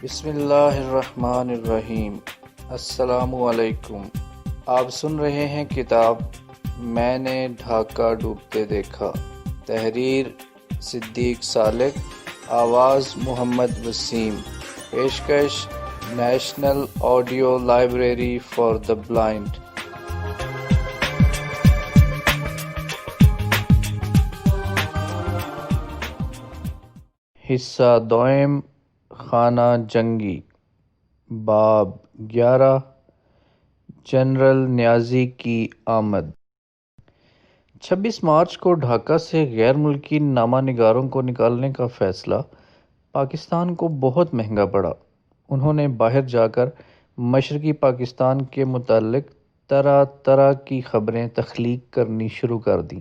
بسم اللہ الرحمن الرحیم۔ السلام علیکم۔ آپ سن رہے ہیں کتاب میں نے ڈھاکہ ڈوبتے دیکھا، تحریر صدیق سالک، آواز محمد وسیم، پیشکش national audio library for the blind. حصہ دوئم، خانہ جنگی، باب 11، جنرل نیازی کی آمد۔ 26 مارچ کو ڈھاکہ سے غیر ملکی نامہ نگاروں کو نکالنے کا فیصلہ پاکستان کو بہت مہنگا پڑا۔ انہوں نے باہر جا کر مشرقی پاکستان کے متعلق طرح طرح کی خبریں تخلیق کرنی شروع کر دیں،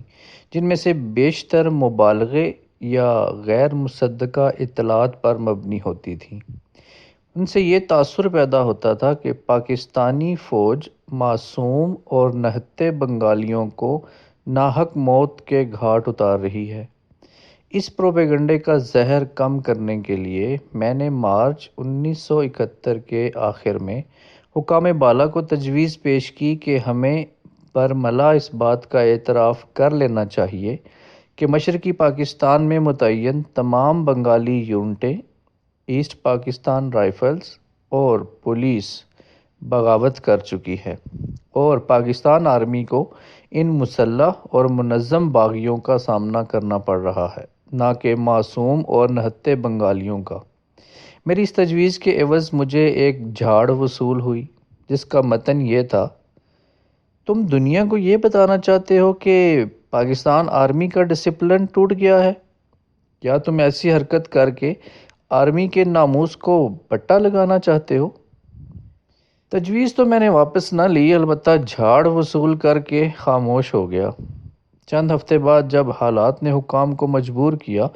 جن میں سے بیشتر مبالغے یا غیر مصدقہ اطلاعات پر مبنی ہوتی تھیں۔ ان سے یہ تاثر پیدا ہوتا تھا کہ پاکستانی فوج معصوم اور نہتے بنگالیوں کو ناحق موت کے گھاٹ اتار رہی ہے۔ اس پروپیگنڈے کا زہر کم کرنے کے لیے میں نے مارچ 1971 کے آخر میں حکام بالا کو تجویز پیش کی کہ ہمیں برملا اس بات کا اعتراف کر لینا چاہیے کہ مشرقی پاکستان میں متعین تمام بنگالی یونٹیں، ایسٹ پاکستان رائفلز اور پولیس بغاوت کر چکی ہے اور پاکستان آرمی کو ان مسلح اور منظم باغیوں کا سامنا کرنا پڑ رہا ہے، نہ کہ معصوم اور نہتے بنگالیوں کا۔ میری اس تجویز کے عوض مجھے ایک جھاڑ وصول ہوئی، جس کا متن یہ تھا: تم دنیا کو یہ بتانا چاہتے ہو کہ پاکستان آرمی کا ڈسپلن ٹوٹ گیا ہے؟ کیا تم ایسی حرکت کر کے آرمی کے ناموس کو پٹا لگانا چاہتے ہو؟ تجویز تو میں نے واپس نہ لی، البتہ جھاڑ وصول کر کے خاموش ہو گیا۔ چند ہفتے بعد جب حالات نے حکام کو مجبور کیا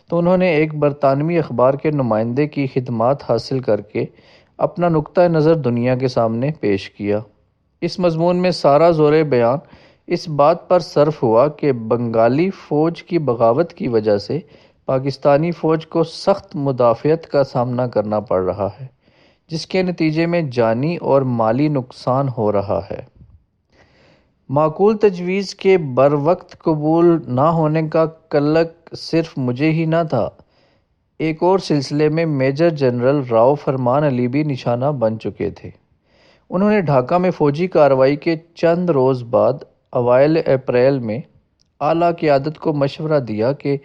تو انہوں نے ایک برطانوی اخبار کے نمائندے کی خدمات حاصل کر کے اپنا نقطہ نظر دنیا کے سامنے پیش کیا۔ اس مضمون میں سارا زور بیان اس بات پر صرف ہوا کہ بنگالی فوج کی بغاوت کی وجہ سے پاکستانی فوج کو سخت مدافعت کا سامنا کرنا پڑ رہا ہے، جس کے نتیجے میں جانی اور مالی نقصان ہو رہا ہے۔ معقول تجویز کے بروقت قبول نہ ہونے کا کلک صرف مجھے ہی نہ تھا، ایک اور سلسلے میں میجر جنرل راؤ فرمان علی بھی نشانہ بن چکے تھے۔ انہوں نے ڈھاکہ میں فوجی کارروائی کے چند روز بعد اوائل اپریل میں اعلیٰ قیادت کو مشورہ دیا کہ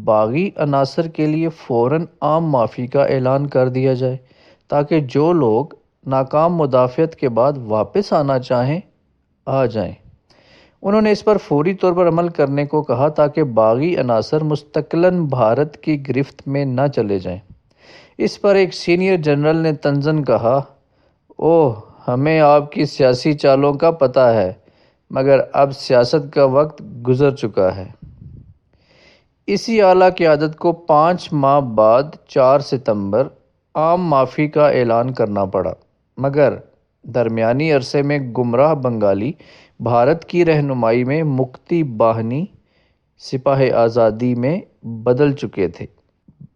باغی عناصر کے لیے فوراً عام معافی کا اعلان کر دیا جائے، تاکہ جو لوگ ناکام مدافعت کے بعد واپس آنا چاہیں آ جائیں۔ انہوں نے اس پر فوری طور پر عمل کرنے کو کہا تاکہ باغی عناصر مستقلاً بھارت کی گرفت میں نہ چلے جائیں۔ اس پر ایک سینئر جنرل نے طنزاً کہا: اوہ، ہمیں آپ کی سیاسی چالوں کا پتہ ہے، مگر اب سیاست کا وقت گزر چکا ہے۔ اسی اعلیٰ قیادت کو 5 ماہ بعد 4 ستمبر عام معافی کا اعلان کرنا پڑا، مگر درمیانی عرصے میں گمراہ بنگالی بھارت کی رہنمائی میں مکتی باہنی سپاہ آزادی میں بدل چکے تھے۔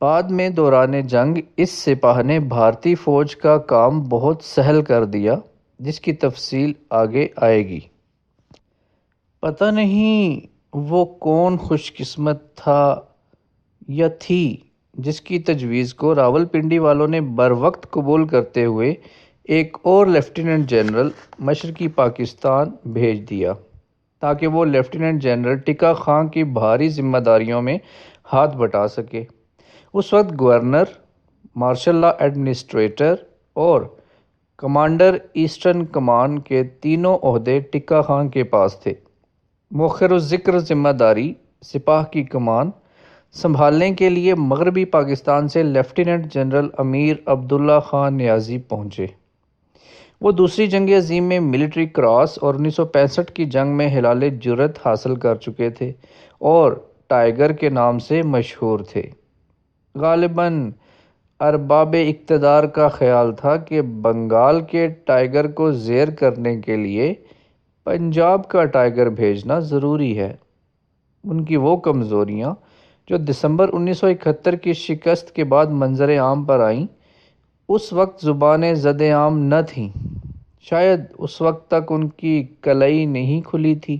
بعد میں دوران جنگ اس سپاہ نے بھارتی فوج کا کام بہت سہل کر دیا، جس کی تفصیل آگے آئے گی۔ پتہ نہیں وہ کون خوش قسمت تھا یا تھی جس کی تجویز کو راولپنڈی والوں نے بروقت قبول کرتے ہوئے ایک اور لیفٹیننٹ جنرل مشرقی پاکستان بھیج دیا، تاکہ وہ لیفٹیننٹ جنرل ٹکا خان کی بھاری ذمہ داریوں میں ہاتھ بٹا سکے۔ اس وقت گورنر، مارشل لا ایڈمنسٹریٹر اور کمانڈر ایسٹرن کمان کے تینوں عہدے ٹکا خان کے پاس تھے۔ مؤخر الذکر ذمہ داری سپاہ کی کمان سنبھالنے کے لیے مغربی پاکستان سے لیفٹیننٹ جنرل امیر عبداللہ خان نیازی پہنچے۔ وہ دوسری جنگ عظیم میں ملٹری کراس اور 1965 کی جنگ میں ہلال جرأت حاصل کر چکے تھے اور ٹائیگر کے نام سے مشہور تھے۔ غالباً ارباب اقتدار کا خیال تھا کہ بنگال کے ٹائیگر کو زیر کرنے کے لیے پنجاب کا ٹائیگر بھیجنا ضروری ہے۔ ان کی وہ کمزوریاں جو دسمبر 1971 کی شکست کے بعد منظر عام پر آئیں، اس وقت زبانیں زد عام نہ تھیں، شاید اس وقت تک ان کی کلئی نہیں کھلی تھی،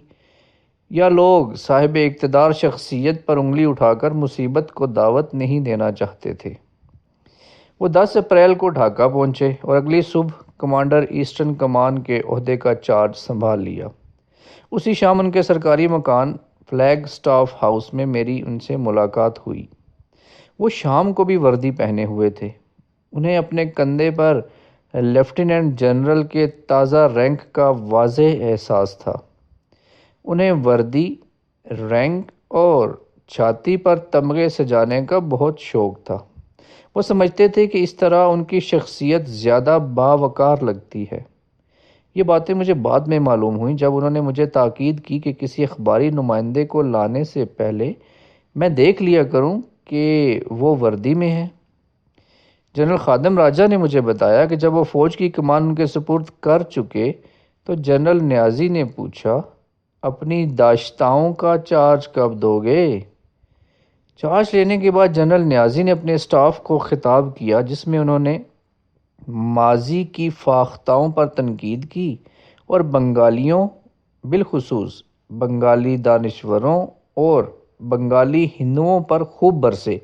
یا لوگ صاحب اقتدار شخصیت پر انگلی اٹھا کر مصیبت کو دعوت نہیں دینا چاہتے تھے۔ وہ 10 اپریل کو ڈھاکہ پہنچے اور اگلی صبح کمانڈر ایسٹرن کمان کے عہدے کا چارج سنبھال لیا۔ اسی شام ان کے سرکاری مکان فلیگ سٹاف ہاؤس میں میری ان سے ملاقات ہوئی۔ وہ شام کو بھی وردی پہنے ہوئے تھے۔ انہیں اپنے کندھے پر لیفٹیننٹ جنرل کے تازہ رینک کا واضح احساس تھا۔ انہیں وردی، رینک اور چھاتی پر تمغے سجانے کا بہت شوق تھا۔ وہ سمجھتے تھے کہ اس طرح ان کی شخصیت زیادہ باوقار لگتی ہے۔ یہ باتیں مجھے بعد میں معلوم ہوئیں جب انہوں نے مجھے تاکید کی کہ کسی اخباری نمائندے کو لانے سے پہلے میں دیکھ لیا کروں کہ وہ وردی میں ہے۔ جنرل خادم راجہ نے مجھے بتایا کہ جب وہ فوج کی کمان ان کے سپرد کر چکے تو جنرل نیازی نے پوچھا، اپنی داشتاؤں کا چارج کب دو گے؟ چارج لینے کے بعد جنرل نیازی نے اپنے اسٹاف کو خطاب کیا، جس میں انہوں نے ماضی کی فاختاؤں پر تنقید کی اور بنگالیوں، بالخصوص بنگالی دانشوروں اور بنگالی ہندوؤں پر خوب برسے،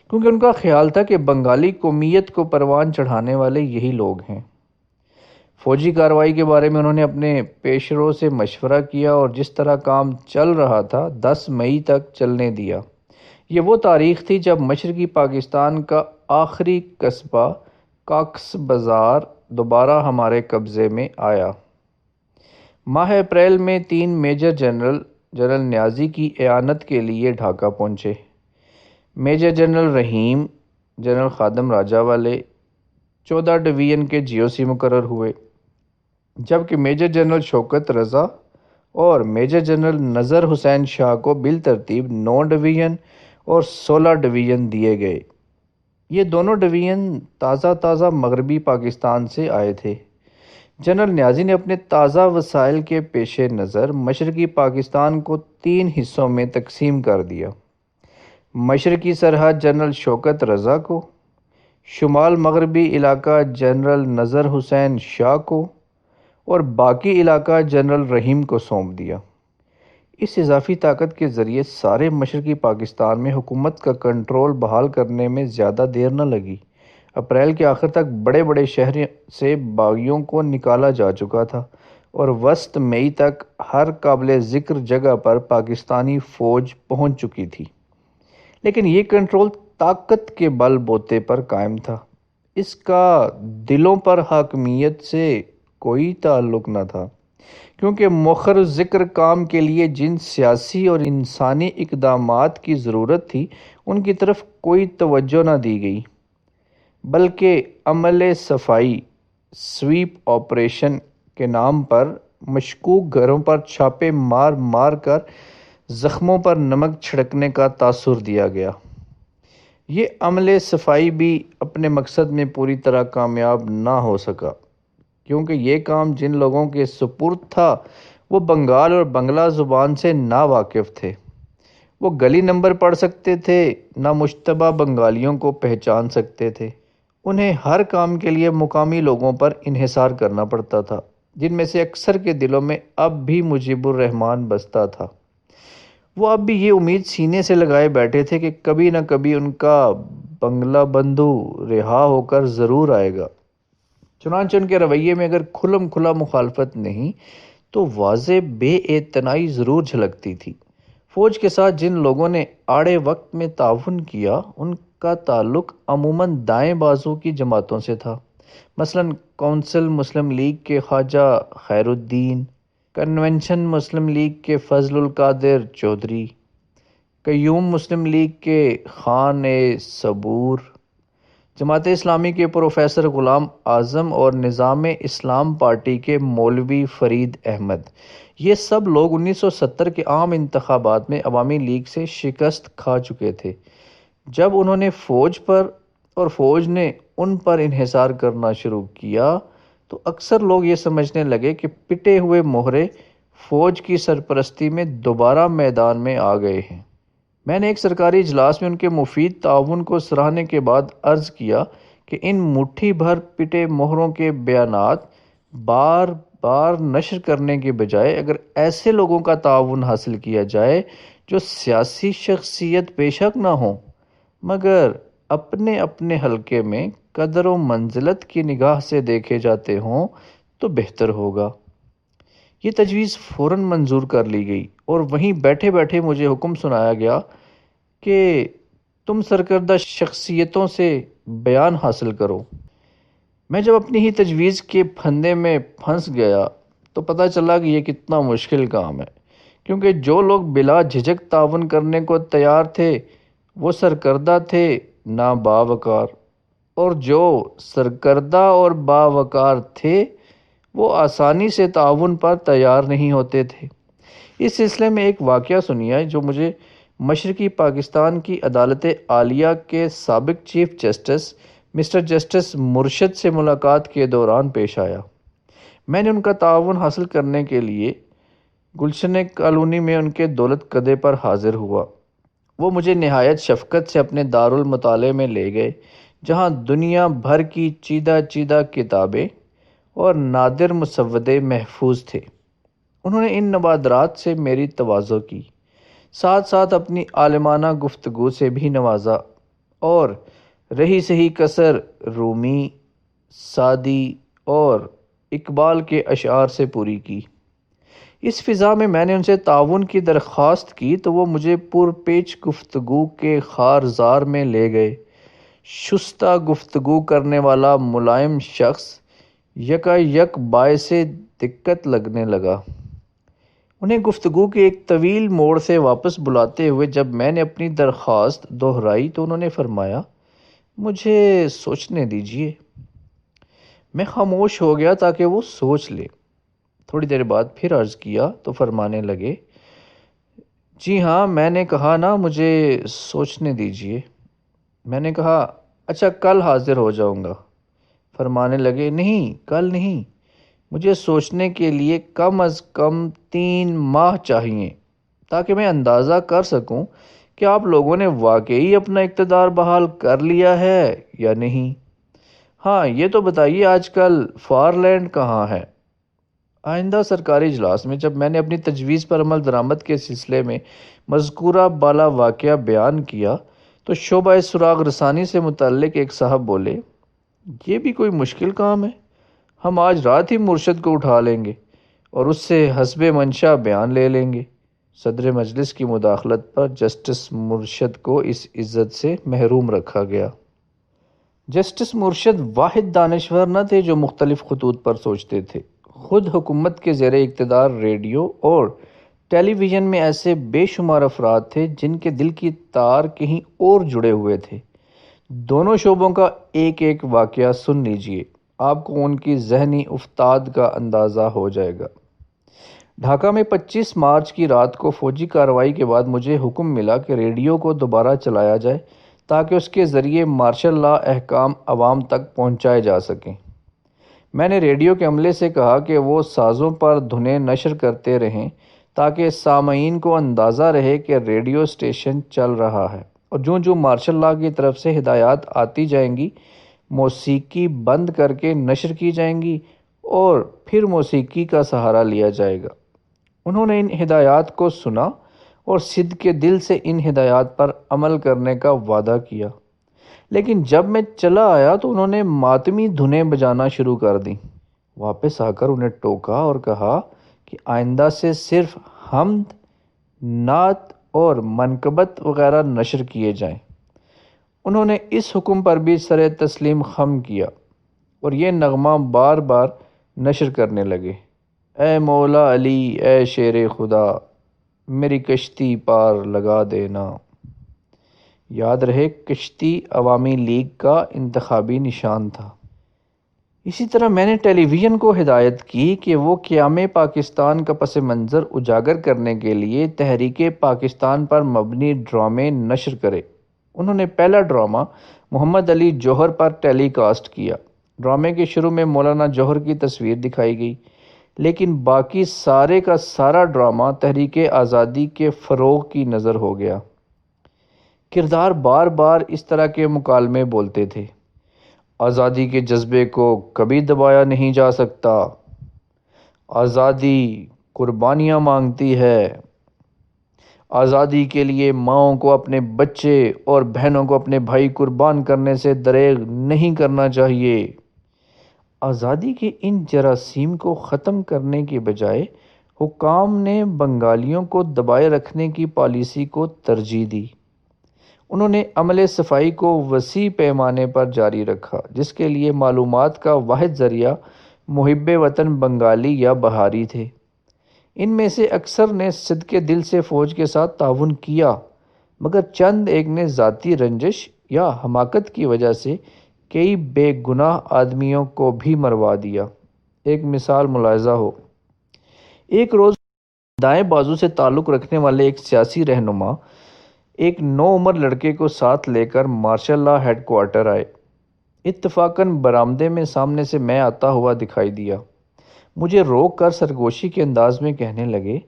کیونکہ ان کا خیال تھا کہ بنگالی قومیت کو پروان چڑھانے والے یہی لوگ ہیں۔ فوجی کارروائی کے بارے میں انہوں نے اپنے پیشرو سے مشورہ کیا اور جس طرح کام چل رہا تھا 10 مئی تک چلنے دیا۔ یہ وہ تاریخ تھی جب مشرقی پاکستان کا آخری قصبہ کاکس بازار دوبارہ ہمارے قبضے میں آیا۔ ماہ اپریل میں 3 میجر جنرل نیازی کی اعانت کے لیے ڈھاکہ پہنچے۔ میجر جنرل رحیم جنرل خادم راجہ والے 14 ڈویژن کے جی او سی مقرر ہوئے، جبکہ میجر جنرل شوکت رضا اور میجر جنرل نذر حسین شاہ کو بالترتیب 9 ڈویژن اور 16 ڈویژن دیے گئے۔ یہ دونوں ڈویژن تازہ مغربی پاکستان سے آئے تھے۔ جنرل نیازی نے اپنے تازہ وسائل کے پیش نظر مشرقی پاکستان کو 3 حصوں میں تقسیم کر دیا۔ مشرقی سرحد جنرل شوکت رضا کو، شمال مغربی علاقہ جنرل نذر حسین شاہ کو اور باقی علاقہ جنرل رحیم کو سونپ دیا۔ اس اضافی طاقت کے ذریعے سارے مشرقی پاکستان میں حکومت کا کنٹرول بحال کرنے میں زیادہ دیر نہ لگی۔ اپریل کے آخر تک بڑے بڑے شہروں سے باغیوں کو نکالا جا چکا تھا اور وسط مئی تک ہر قابل ذکر جگہ پر پاکستانی فوج پہنچ چکی تھی، لیکن یہ کنٹرول طاقت کے بل بوتے پر قائم تھا۔ اس کا دلوں پر حاکمیت سے کوئی تعلق نہ تھا، کیونکہ مؤخر ذکر کام کے لیے جن سیاسی اور انسانی اقدامات کی ضرورت تھی ان کی طرف کوئی توجہ نہ دی گئی، بلکہ عمل صفائی سویپ آپریشن کے نام پر مشکوک گھروں پر چھاپے مار کر زخموں پر نمک چھڑکنے کا تاثر دیا گیا۔ یہ عمل صفائی بھی اپنے مقصد میں پوری طرح کامیاب نہ ہو سکا، کیونکہ یہ کام جن لوگوں کے سپرد تھا وہ بنگال اور بنگلہ زبان سے نا واقف تھے۔ وہ گلی نمبر پڑھ سکتے تھے، نہ مشتبہ بنگالیوں کو پہچان سکتے تھے۔ انہیں ہر کام کے لیے مقامی لوگوں پر انحصار کرنا پڑتا تھا، جن میں سے اکثر کے دلوں میں اب بھی مجیب الرحمن بستا تھا۔ وہ اب بھی یہ امید سینے سے لگائے بیٹھے تھے کہ کبھی نہ کبھی ان کا بنگلہ بندھو رہا ہو کر ضرور آئے گا۔ چنانچہ ان کے رویے میں اگر کھلم کھلا مخالفت نہیں تو واضح بے اعتنائی ضرور جھلکتی تھی۔ فوج کے ساتھ جن لوگوں نے آڑے وقت میں تعاون کیا ان کا تعلق عموماً دائیں بازو کی جماعتوں سے تھا، مثلاً کونسل مسلم لیگ کے خواجہ خیر الدین، کنونشن مسلم لیگ کے فضل القادر چودھری، قیوم مسلم لیگ کے خان صبور، جماعت اسلامی کے پروفیسر غلام اعظم اور نظام اسلام پارٹی کے مولوی فرید احمد۔ یہ سب لوگ 1970 کے عام انتخابات میں عوامی لیگ سے شکست کھا چکے تھے۔ جب انہوں نے فوج پر اور فوج نے ان پر انحصار کرنا شروع کیا تو اکثر لوگ یہ سمجھنے لگے کہ پٹے ہوئے مہرے فوج کی سرپرستی میں دوبارہ میدان میں آ گئے ہیں۔ میں نے ایک سرکاری اجلاس میں ان کے مفید تعاون کو سراہنے کے بعد عرض کیا کہ ان مٹھی بھر پٹے مہروں کے بیانات بار بار نشر کرنے کے بجائے اگر ایسے لوگوں کا تعاون حاصل کیا جائے جو سیاسی شخصیت بے شک نہ ہوں مگر اپنے اپنے حلقے میں قدر و منزلت کی نگاہ سے دیکھے جاتے ہوں تو بہتر ہوگا۔ یہ تجویز فوراً منظور کر لی گئی اور وہیں بیٹھے بیٹھے مجھے حکم سنایا گیا کہ تم سرکردہ شخصیتوں سے بیان حاصل کرو۔ میں جب اپنی ہی تجویز کے پھندے میں پھنس گیا تو پتہ چلا کہ یہ کتنا مشکل کام ہے، کیونکہ جو لوگ بلا جھجک تعاون کرنے کو تیار تھے وہ سرکردہ تھے نہ باوقار، اور جو سرکردہ اور باوقار تھے وہ آسانی سے تعاون پر تیار نہیں ہوتے تھے۔ اس سلسلے میں ایک واقعہ سنیے جو مجھے مشرقی پاکستان کی عدالت عالیہ کے سابق چیف جسٹس مسٹر جسٹس مرشد سے ملاقات کے دوران پیش آیا۔ میں نے ان کا تعاون حاصل کرنے کے لیے گلشن کالونی میں ان کے دولت کدے پر حاضر ہوا۔ وہ مجھے نہایت شفقت سے اپنے دارالمطالعے میں لے گئے جہاں دنیا بھر کی چیدہ چیدہ کتابیں اور نادر مسودے محفوظ تھے۔ انہوں نے ان نوادرات سے میری تواضع کی، ساتھ ساتھ اپنی عالمانہ گفتگو سے بھی نوازا اور رہی سہی کسر رومی، سعدی اور اقبال کے اشعار سے پوری کی۔ اس فضا میں نے ان سے تعاون کی درخواست کی تو وہ مجھے پرپیچ گفتگو کے خارزار میں لے گئے۔ شستہ گفتگو کرنے والا ملائم شخص یکا یک باعث دقت لگنے لگا۔ انہیں گفتگو کے ایک طویل موڑ سے واپس بلاتے ہوئے جب میں نے اپنی درخواست دہرائی تو انہوں نے فرمایا، مجھے سوچنے دیجیے۔ میں خاموش ہو گیا تاکہ وہ سوچ لے۔ تھوڑی دیر بعد پھر عرض کیا تو فرمانے لگے، جی ہاں، میں نے کہا نا مجھے سوچنے دیجیے۔ میں نے کہا، اچھا کل حاضر ہو جاؤں گا۔ فرمانے لگے، نہیں کل نہیں، مجھے سوچنے کے لیے کم از کم 3 ماہ چاہیے تاکہ میں اندازہ کر سکوں کہ آپ لوگوں نے واقعی اپنا اقتدار بحال کر لیا ہے یا نہیں۔ ہاں یہ تو بتائیے آج کل فارلینڈ کہاں ہے؟ آئندہ سرکاری اجلاس میں جب میں نے اپنی تجویز پر عمل درآمد کے سلسلے میں مذکورہ بالا واقعہ بیان کیا تو شعبہ سراغ رسانی سے متعلق ایک صاحب بولے، یہ بھی کوئی مشکل کام ہے، ہم آج رات ہی مرشد کو اٹھا لیں گے اور اس سے حسب منشا بیان لے لیں گے۔ صدر مجلس کی مداخلت پر جسٹس مرشد کو اس عزت سے محروم رکھا گیا۔ جسٹس مرشد واحد دانشور نہ تھے جو مختلف خطوط پر سوچتے تھے۔ خود حکومت کے زیر اقتدار ریڈیو اور ٹیلی ویژن میں ایسے بے شمار افراد تھے جن کے دل کی تار کہیں اور جڑے ہوئے تھے۔ دونوں شعبوں کا ایک ایک واقعہ سن لیجئے، آپ کو ان کی ذہنی افتاد کا اندازہ ہو جائے گا۔ ڈھاکہ میں 25 مارچ کی رات کو فوجی کارروائی کے بعد مجھے حکم ملا کہ ریڈیو کو دوبارہ چلایا جائے تاکہ اس کے ذریعے مارشل لا احکام عوام تک پہنچائے جا سکیں۔ میں نے ریڈیو کے عملے سے کہا کہ وہ سازوں پر دھنیں نشر کرتے رہیں تاکہ سامعین کو اندازہ رہے کہ ریڈیو اسٹیشن چل رہا ہے، اور جو مارشل لا کی طرف سے ہدایات آتی جائیں گی موسیقی بند کر کے نشر کی جائیں گی اور پھر موسیقی کا سہارا لیا جائے گا۔ انہوں نے ان ہدایات کو سنا اور صدق کے دل سے ان ہدایات پر عمل کرنے کا وعدہ کیا، لیکن جب میں چلا آیا تو انہوں نے ماتمی دھنیں بجانا شروع کر دیں۔ واپس آ کر انہیں ٹوکا اور کہا کہ آئندہ سے صرف حمد، نعت اور منقبت وغیرہ نشر کیے جائیں۔ انہوں نے اس حکم پر بھی سر تسلیم خم کیا اور یہ نغمہ بار بار نشر کرنے لگے، اے مولا علی، اے شیر خدا، میری کشتی پار لگا دینا۔ یاد رہے کشتی عوامی لیگ کا انتخابی نشان تھا۔ اسی طرح میں نے ٹیلی ویژن کو ہدایت کی کہ وہ قیام پاکستان کا پس منظر اجاگر کرنے کے لیے تحریک پاکستان پر مبنی ڈرامے نشر کرے۔ انہوں نے پہلا ڈرامہ محمد علی جوہر پر ٹیلی کاسٹ کیا۔ ڈرامے کے شروع میں مولانا جوہر کی تصویر دکھائی گئی، لیکن باقی سارے کا سارا ڈرامہ تحریک آزادی کے فروغ کی نظر ہو گیا۔ کردار بار بار اس طرح کے مکالمے بولتے تھے، آزادی کے جذبے کو کبھی دبایا نہیں جا سکتا۔ آزادی قربانیاں مانگتی ہے۔ آزادی کے لیے ماؤں کو اپنے بچے اور بہنوں کو اپنے بھائی قربان کرنے سے دریغ نہیں کرنا چاہیے۔ آزادی کے ان جراثیم کو ختم کرنے کے بجائے حکام نے بنگالیوں کو دبائے رکھنے کی پالیسی کو ترجیح دی۔ انہوں نے عمل صفائی کو وسیع پیمانے پر جاری رکھا، جس کے لیے معلومات کا واحد ذریعہ محب وطن بنگالی یا بہاری تھے۔ ان میں سے اکثر نے صدقے دل سے فوج کے ساتھ تعاون کیا، مگر چند ایک نے ذاتی رنجش یا حماقت کی وجہ سے کئی بے گناہ آدمیوں کو بھی مروا دیا۔ ایک مثال ملاحظہ ہو۔ ایک روز دائیں بازو سے تعلق رکھنے والے ایک سیاسی رہنما ایک نوعمر لڑکے کو ساتھ لے کر مارشل لا ہیڈ کوارٹر آئے۔ اتفاقاً برآمدے میں سامنے سے میں آتا ہوا دکھائی دیا۔ مجھے روک کر سرگوشی کے انداز میں کہنے لگے،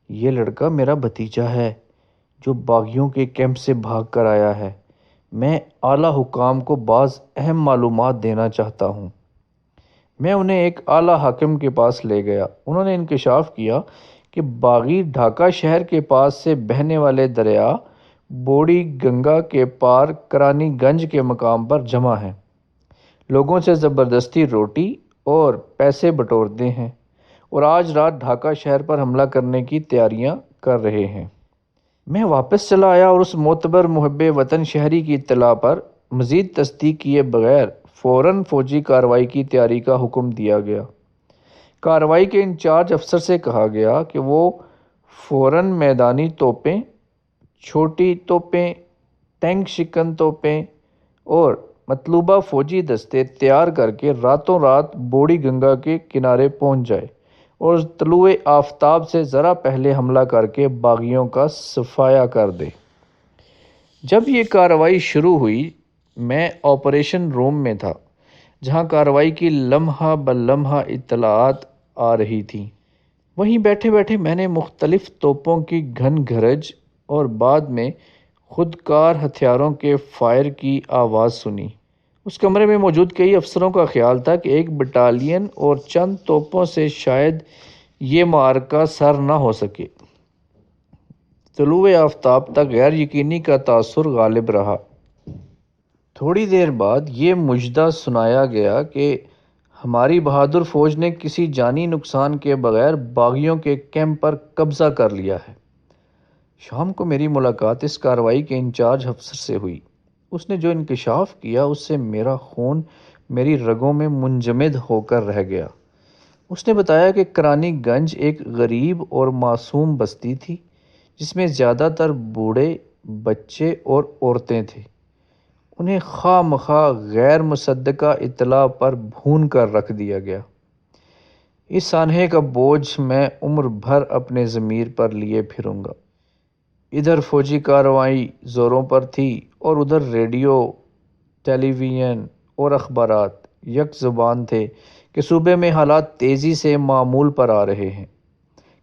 یہ لڑکا میرا بھتیجا ہے جو باغیوں کے کیمپ سے بھاگ کر آیا ہے۔ میں اعلیٰ حکام کو بعض اہم معلومات دینا چاہتا ہوں۔ میں انہیں ایک اعلیٰ حاکم کے پاس لے گیا۔ انہوں نے انکشاف کیا کہ باغی ڈھاکہ شہر کے پاس سے بہنے والے دریا بوڑی گنگا کے پار کرانی گنج کے مقام پر جمع ہیں، لوگوں سے زبردستی روٹی اور پیسے بٹورتے ہیں اور آج رات ڈھاکہ شہر پر حملہ کرنے کی تیاریاں کر رہے ہیں۔ میں واپس چلا آیا اور اس معتبر محب وطن شہری کی اطلاع پر مزید تصدیق کیے بغیر فوراً فوجی کارروائی کی تیاری کا حکم دیا گیا۔ کارروائی کے انچارج افسر سے کہا گیا کہ وہ فوراً میدانی توپیں، چھوٹی توپیں، ٹینک شکن توپیں اور مطلوبہ فوجی دستے تیار کر کے راتوں رات بوڑی گنگا کے کنارے پہنچ جائے اور طلوع آفتاب سے ذرا پہلے حملہ کر کے باغیوں کا صفایا کر دے۔ جب یہ کارروائی شروع ہوئی، میں آپریشن روم میں تھا، جہاں کارروائی کی لمحہ بلمحہ اطلاعات آ رہی تھیں۔ وہیں بیٹھے بیٹھے میں نے مختلف توپوں کی گھن گھرج اور بعد میں خودکار ہتھیاروں کے فائر کی آواز سنی۔ اس کمرے میں موجود کئی افسروں کا خیال تھا کہ ایک بٹالین اور چند توپوں سے شاید یہ معرکہ سر نہ ہو سکے۔ طلوع آفتاب تک غیر یقینی کا تاثر غالب رہا۔ تھوڑی دیر بعد یہ مژدہ سنایا گیا کہ ہماری بہادر فوج نے کسی جانی نقصان کے بغیر باغیوں کے کیمپ پر قبضہ کر لیا ہے۔ شام کو میری ملاقات اس کارروائی کے انچارج افسر سے ہوئی۔ اس نے جو انکشاف کیا اس سے میرا خون میری رگوں میں منجمد ہو کر رہ گیا۔ اس نے بتایا کہ کرانی گنج ایک غریب اور معصوم بستی تھی، جس میں زیادہ تر بوڑھے، بچے اور عورتیں تھے۔ انہیں خواہ مخواہ غیر مصدقہ اطلاع پر بھون کر رکھ دیا گیا۔ اس سانحے کا بوجھ میں عمر بھر اپنے ضمیر پر لیے پھروں گا۔ ادھر فوجی کارروائی زوروں پر تھی اور ادھر ریڈیو، ٹیلی ویژن اور اخبارات یک زبان تھے کہ صوبے میں حالات تیزی سے معمول پر آ رہے ہیں۔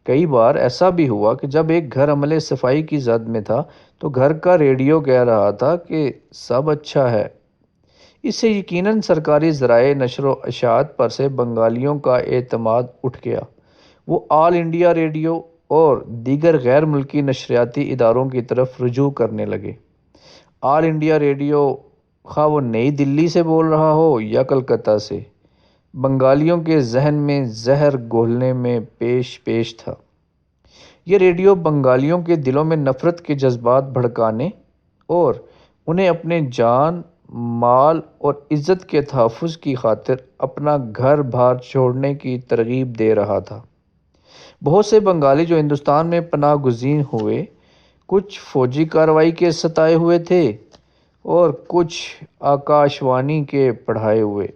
کئی بار ایسا بھی ہوا کہ جب ایک گھر عمل صفائی کی زد میں تھا تو گھر کا ریڈیو کہہ رہا تھا کہ سب اچھا ہے۔ اس سے یقیناً سرکاری ذرائع نشر و اشاعت پر سے بنگالیوں کا اعتماد اٹھ گیا۔ وہ آل انڈیا ریڈیو اور دیگر غیر ملکی نشریاتی اداروں کی طرف رجوع کرنے لگے۔ آل انڈیا ریڈیو، خواہ وہ نئی دلی سے بول رہا ہو یا کلکتہ سے، بنگالیوں کے ذہن میں زہر گھولنے میں پیش تھا۔ یہ ریڈیو بنگالیوں کے دلوں میں نفرت کے جذبات بھڑکانے اور انہیں اپنے جان، مال اور عزت کے تحفظ کی خاطر اپنا گھر بار چھوڑنے کی ترغیب دے رہا تھا۔ بہت سے بنگالی جو ہندوستان میں پناہ گزین ہوئے، کچھ فوجی کارروائی کے ستائے ہوئے تھے اور کچھ آکاشوانی کے پڑھائے ہوئے۔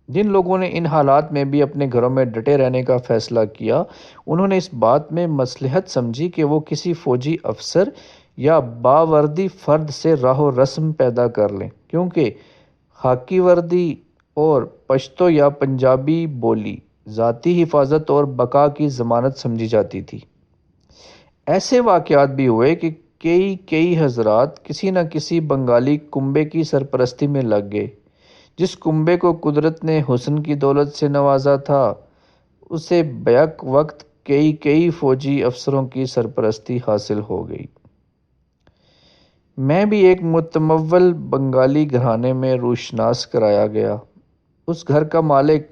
جن لوگوں نے ان حالات میں بھی اپنے گھروں میں ڈٹے رہنے کا فیصلہ کیا، انہوں نے اس بات میں مصلحت سمجھی کہ وہ کسی فوجی افسر یا باوردی فرد سے راہ و رسم پیدا کر لیں، کیونکہ خاکی وردی اور پشتو یا پنجابی بولی ذاتی حفاظت اور بقا کی ضمانت سمجھی جاتی تھی۔ ایسے واقعات بھی ہوئے کہ کئی حضرات کسی نہ کسی بنگالی کنبے کی سرپرستی میں لگ گئے، جس کنبے کو قدرت نے حسن کی دولت سے نوازا تھا، اسے بیک وقت کئی فوجی افسروں کی سرپرستی حاصل ہو گئی۔ میں بھی ایک متمول بنگالی گھرانے میں روشناس کرایا گیا۔ اس گھر کا مالک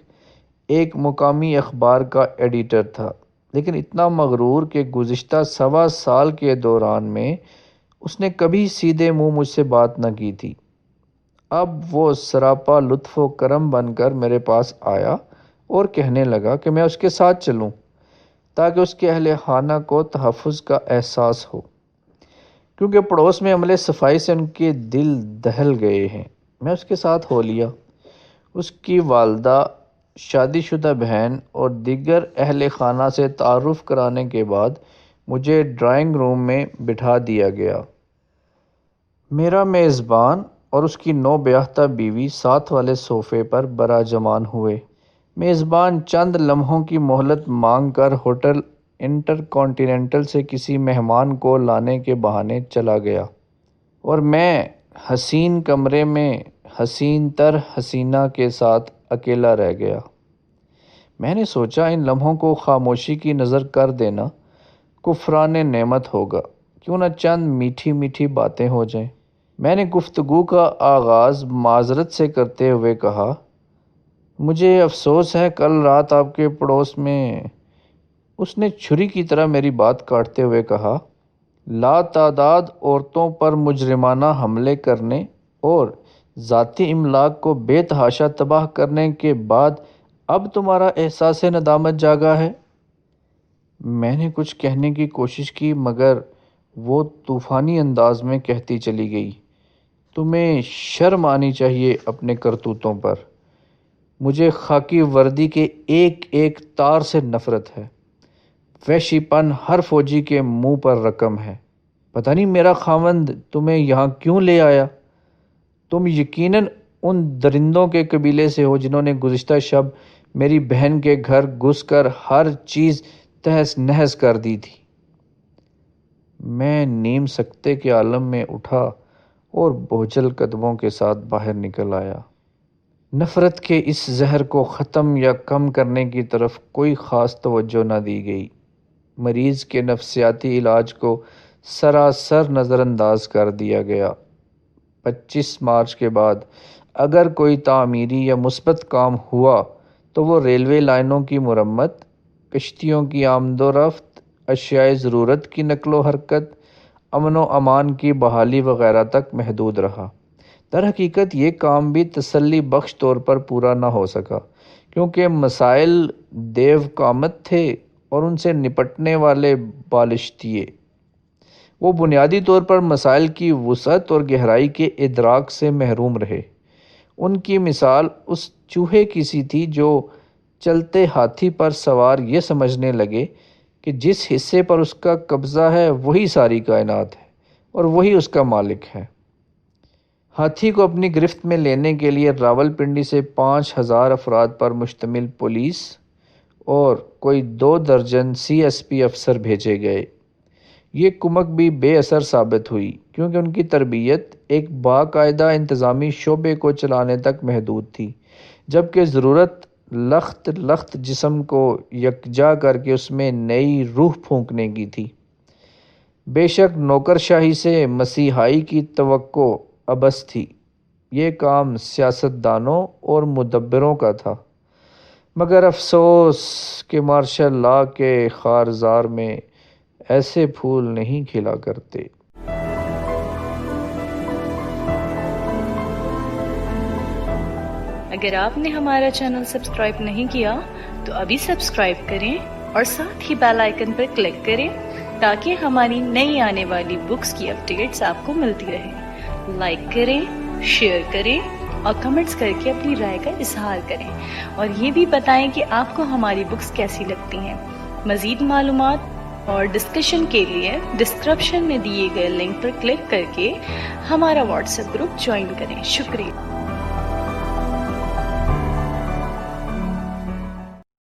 ایک مقامی اخبار کا ایڈیٹر تھا، لیکن اتنا مغرور کہ گزشتہ 1.25 سال کے دوران میں اس نے کبھی سیدھے منہ مجھ سے بات نہ کی تھی۔ اب وہ سراپا لطف و کرم بن کر میرے پاس آیا اور کہنے لگا کہ میں اس کے ساتھ چلوں تاکہ اس کے اہل خانہ کو تحفظ کا احساس ہو، کیونکہ پڑوس میں عملے صفائی سے ان کے دل دہل گئے ہیں۔ میں اس کے ساتھ ہو لیا۔ اس کی والدہ، شادی شدہ بہن اور دیگر اہل خانہ سے تعارف کرانے کے بعد مجھے ڈرائنگ روم میں بٹھا دیا گیا۔ میرا میزبان اور اس کی نوبیاحتہ بیوی ساتھ والے صوفے پر براجمان ہوئے۔ میزبان چند لمحوں کی مہلت مانگ کر ہوٹل انٹر کانٹیننٹل سے کسی مہمان کو لانے کے بہانے چلا گیا، اور میں حسین کمرے میں حسین تر حسینہ کے ساتھ اکیلا رہ گیا۔ میں نے سوچا ان لمحوں کو خاموشی کی نظر کر دینا کفران نعمت ہوگا، کیوں نہ چند میٹھی میٹھی باتیں ہو جائیں۔ میں نے گفتگو کا آغاز معذرت سے کرتے ہوئے کہا، مجھے افسوس ہے کل رات آپ کے پڑوس میں۔ اس نے چھری کی طرح میری بات کاٹتے ہوئے کہا، لاتعداد عورتوں پر مجرمانہ حملے کرنے اور ذاتی املاک کو بے تحاشا تباہ کرنے کے بعد اب تمہارا احساس ندامت جاگا ہے؟ میں نے کچھ کہنے کی کوشش کی، مگر وہ طوفانی انداز میں کہتی چلی گئی، تمہیں شرم آنی چاہیے اپنے کرتوتوں پر۔ مجھے خاکی وردی کے ایک ایک تار سے نفرت ہے۔ وحشی پن ہر فوجی کے منہ پر رقم ہے۔ پتہ نہیں میرا خاوند تمہیں یہاں کیوں لے آیا؟ تم یقیناً ان درندوں کے قبیلے سے ہو جنہوں نے گزشتہ شب میری بہن کے گھر گھس کر ہر چیز تہس نہس کر دی تھی۔ میں نیم سکتے کے عالم میں اٹھا اور بوجھل قدموں کے ساتھ باہر نکل آیا۔ نفرت کے اس زہر کو ختم یا کم کرنے کی طرف کوئی خاص توجہ نہ دی گئی۔ مریض کے نفسیاتی علاج کو سراسر نظر انداز کر دیا گیا۔ 25 مارچ کے بعد اگر کوئی تعمیری یا مثبت کام ہوا تو وہ ریلوے لائنوں کی مرمت، کشتیوں کی آمد و رفت، اشیاء ضرورت کی نقل و حرکت، امن و امان کی بحالی وغیرہ تک محدود رہا۔ در حقیقت یہ کام بھی تسلی بخش طور پر پورا نہ ہو سکا، کیونکہ مسائل دیو قامت تھے اور ان سے نپٹنے والے بالشتیے۔ وہ بنیادی طور پر مسائل کی وسعت اور گہرائی کے ادراک سے محروم رہے۔ ان کی مثال اس چوہے کی سی تھی جو چلتے ہاتھی پر سوار یہ سمجھنے لگے کہ جس حصے پر اس کا قبضہ ہے وہی ساری کائنات ہے اور وہی اس کا مالک ہے۔ ہاتھی کو اپنی گرفت میں لینے کے لیے راولپنڈی سے 5000 افراد پر مشتمل پولیس اور کوئی 2 درجن CSP افسر بھیجے گئے۔ یہ کمک بھی بے اثر ثابت ہوئی، کیونکہ ان کی تربیت ایک باقاعدہ انتظامی شعبے کو چلانے تک محدود تھی، جبکہ ضرورت لخت لخت جسم کو یکجا کر کے اس میں نئی روح پھونکنے کی تھی۔ بے شک نوکرشاہی سے مسیحائی کی توقع ابس تھی۔ یہ کام سیاستدانوں اور مدبروں کا تھا، مگر افسوس کہ مارشل لاء کے خارزار میں ایسے پھول نہیں کھلا کرتے۔ اگر آپ نے ہمارا چینل سبسکرائب نہیں کیا تو ابھی سبسکرائب کریں اور ساتھ ہی بیل آئیکن پر کلک کریں تاکہ ہماری نئی آنے والی بکس کی اپڈیٹس آپ کو ملتی رہیں۔ لائک کریں، شیئر کریں اور کمنٹس کر کے اپنی رائے کا اظہار کریں، اور یہ بھی بتائیں کہ آپ کو ہماری بکس کیسی لگتی ہیں۔ مزید معلومات اور ڈسکشن کے لیے ڈسکرپشن میں دیے گئے لنک پر کلک کر کے ہمارا واٹس ایپ گروپ جوائن کریں۔ شکریہ۔